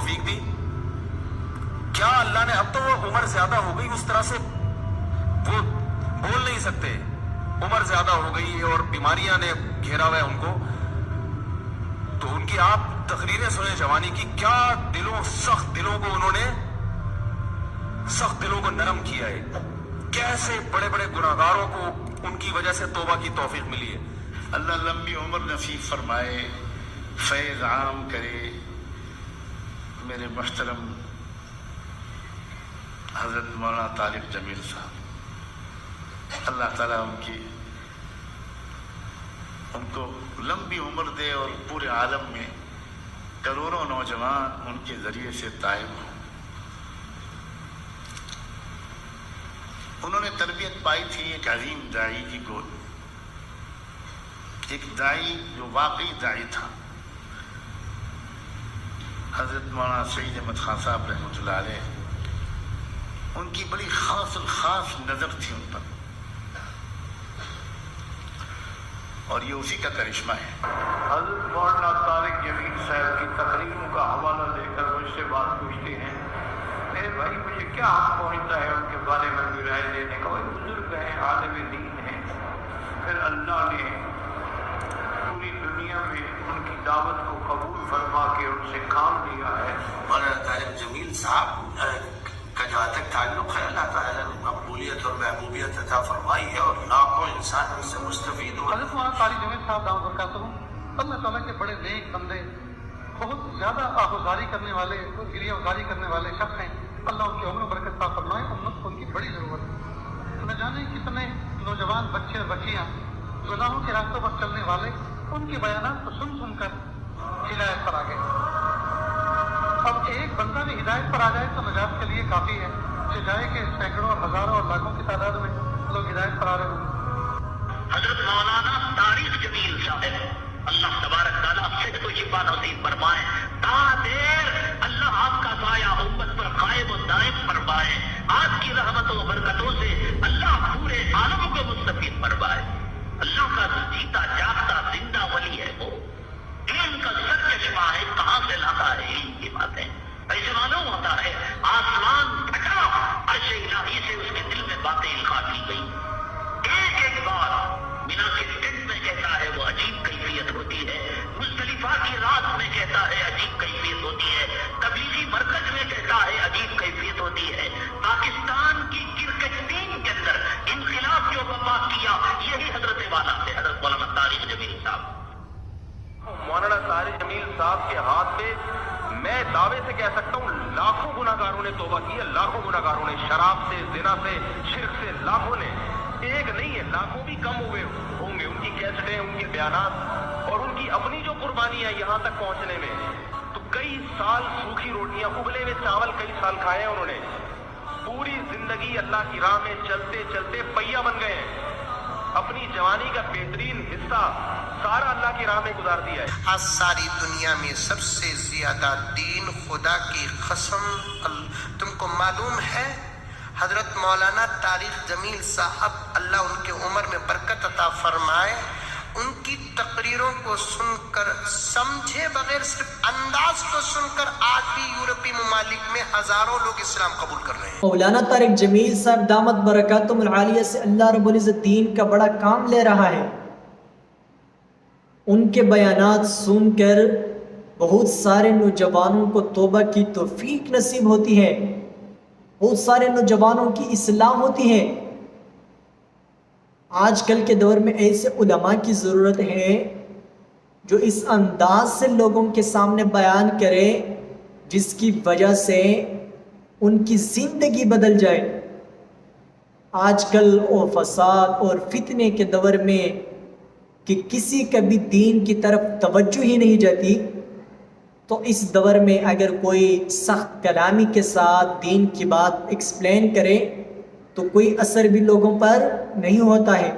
توفیق دی؟ کیا اللہ نے, اب تو وہ عمر زیادہ ہو گئی, اس طرح سے وہ بول نہیں سکتے, عمر زیادہ ہو گئی ہے اور بیماریاں نے گھیرا ہوا ہے ان کو, تو ان کی آپ تقریریں سنیں جوانی کی, کیا دلوں, سخت دلوں کو انہوں نے, سخت دلوں کو نرم کیا ہے, کیسے بڑے بڑے گناہگاروں کو ان کی وجہ سے توبہ کی توفیق ملی ہے. اللہ لمبی عمر نصیب فرمائے, فیض عام کرے. میرے محترم حضرت مولانا طارق جمیل صاحب, اللہ تعالیٰ ان کو لمبی عمر دے اور پورے عالم میں کروڑوں نوجوان ان کے ذریعے سے طائب ہوں. انہوں نے تربیت پائی تھی ایک عظیم داعی کی گود, ایک داعی جو واقعی داعی تھا, حضرت مولانا سعید احمد خان صاحب رحمۃ اللہ علیہ. ان کی بڑی خاص نظر تھی ان پر, اور یہ اسی کا کرشمہ ہے. حضرت مولانا طارق جمیل صاحب کی تقریروں کا حوالہ لے کر مجھ سے بات پوچھتے ہیں, میرے بھائی مجھے کیا حق پہنچتا ہے ان کے بارے میں بھی رائے دینے کا؟ وہ بزرگ ہیں, عالم دین ہیں, پھر اللہ نے پوری دنیا میں ان کی دعوت کو قبول فرما کے ان سے کام لیا ہے. مولانا طارق جمیل صاحب کا جہاں تک تعلق ہے, اللہ تعالیٰ نے مقبولیت اور محبوبیت عطا فرمائی ہے اور لاکھوں انسان ان سے مستفید ہوئے. حضرت مولانا طارق جمیل صاحب دعوت برکاتہ ہوں, اللہ تعالیٰ کے بڑے نیک بندے, بہت زیادہ آہوزاری کرنے والے, گریہ وزاری کرنے والے شخص ہیں. اللہ ان کی عمر و برکت عطا فرمائے. امت کو ان کی بڑی ضرورت ہے. نہ جانے کتنے نوجوان بچے اور بچیاں گناہوں کے راستوں پر چلنے والے ان کے بیانات کو سن کر ہدایت پر آ گئے. اب ایک بندہ بھی ہدایت پر آ جائے تو نجات کے لیے کافی ہے, جائے کہ سینکڑوں اور ہزاروں اور لاکھوں کی تعداد میں لوگ ہدایت پر آ رہے ہوں. حضرت مولانا طارق جمیل صاحب اللہ تبارک تعالیٰ صحت و شفا نصیب فرمائے, تا دیر اللہ آپ کا سایہ امت پر قائم و دائم فرمائے. آپ کی رحمتوں و برکتوں سے اللہ پورے عالم کو مستفید فرمائے. اللہ کا جیتا جاگتا زندہ ولی ہے وہ, علم کا سر چشمہ ہے, کہاں سے لاتا ہے علم کی باتیں. ایسے معلوم ہوتا ہے آسمان پھٹا, عرش الہی سے اس کے دل میں باتیں القاء کی گئی. ایک ایک بات بنا کے ٹنٹ میں کہتا ہے وہ عجیب کیفیت ہوتی ہے, مزدلفہ کی رات میں کہتا ہے عجیب کیفیت ہوتی ہے, تبلیغی مرکز میں کہتا ہے عجیب کیفیت ہوتی ہے. پاکستان کی کرکٹ ٹیم کے اندر انقلاب جو برپا کیا یہی حضرت والا سے, حضرت مولانا طارق جمیل صاحب. مولانا طارق جمیل صاحب کے ہاتھ میں میں دعوے سے کہہ سکتا ہوں لاکھوں گناہگاروں نے توبہ کی ہے, لاکھوں گناہگاروں نے, شراب سے, زنا سے, شرک سے, لاکھوں نے, ایک نہیں ہے, لاکھوں بھی کم ہوئے ہوں گے. ان کی کیسٹیں, ان کے بیانات اور ان کی اپنی جو قربانی ہے یہاں تک پہنچنے میں, تو کئی سال سوکھی روٹیاں, ابلے ہوئے چاول کئی سال کھائے ہیں انہوں نے. پوری زندگی اللہ کی راہ میں چلتے چلتے پہیا بن گئے ہیں. اپنی جوانی کا بہترین حصہ سارا اللہ کی راہ میں گزار دیا ہے. آج ساری دنیا میں سب سے زیادہ دین, خدا کی قسم, تم کو معلوم ہے حضرت مولانا طارق جمیل صاحب اللہ ان کے عمر میں برکت عطا فرمائے, ان کی تقریروں کو سن کر سمجھے بغیر, صرف انداز کو سن کر آج بھی یورپی ممالک میں ہزاروں لوگ اسلام قبول کر رہے ہیں. مولانا طارق جمیل صاحب دامت برکاتہم العالیہ سے اللہ رب العزت دین کا بڑا کام لے رہا ہے. ان کے بیانات سن کر بہت سارے نوجوانوں کو توبہ کی توفیق نصیب ہوتی ہے, بہت سارے نوجوانوں کی اصلاح ہوتی ہے. آج کل کے دور میں ایسے علماء کی ضرورت ہے جو اس انداز سے لوگوں کے سامنے بیان کرے جس کی وجہ سے ان کی زندگی بدل جائے. آج کل وہ فساد اور فتنے کے دور میں کہ کسی کا بھی دین کی طرف توجہ ہی نہیں جاتی, تو اس دور میں اگر کوئی سخت کلامی کے ساتھ دین کی بات ایکسپلین کرے تو کوئی اثر بھی لوگوں پر نہیں ہوتا ہے.